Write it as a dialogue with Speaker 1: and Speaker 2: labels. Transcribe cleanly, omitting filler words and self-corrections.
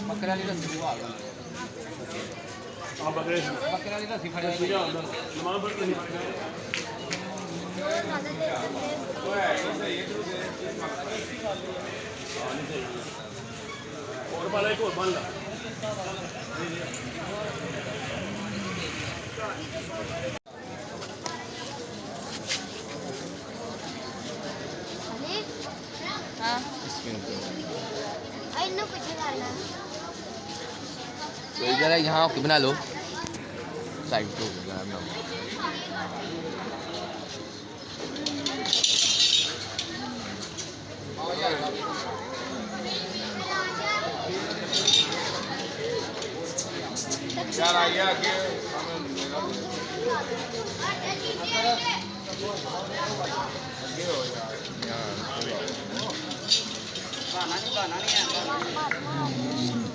Speaker 1: बकरे वाली लस्सी बकरे वाली लस्सी खड़े और वाला एक और मान ला तो इधर है यहाँ बना लो साइड तो यार आइए आगे गाना नहीं है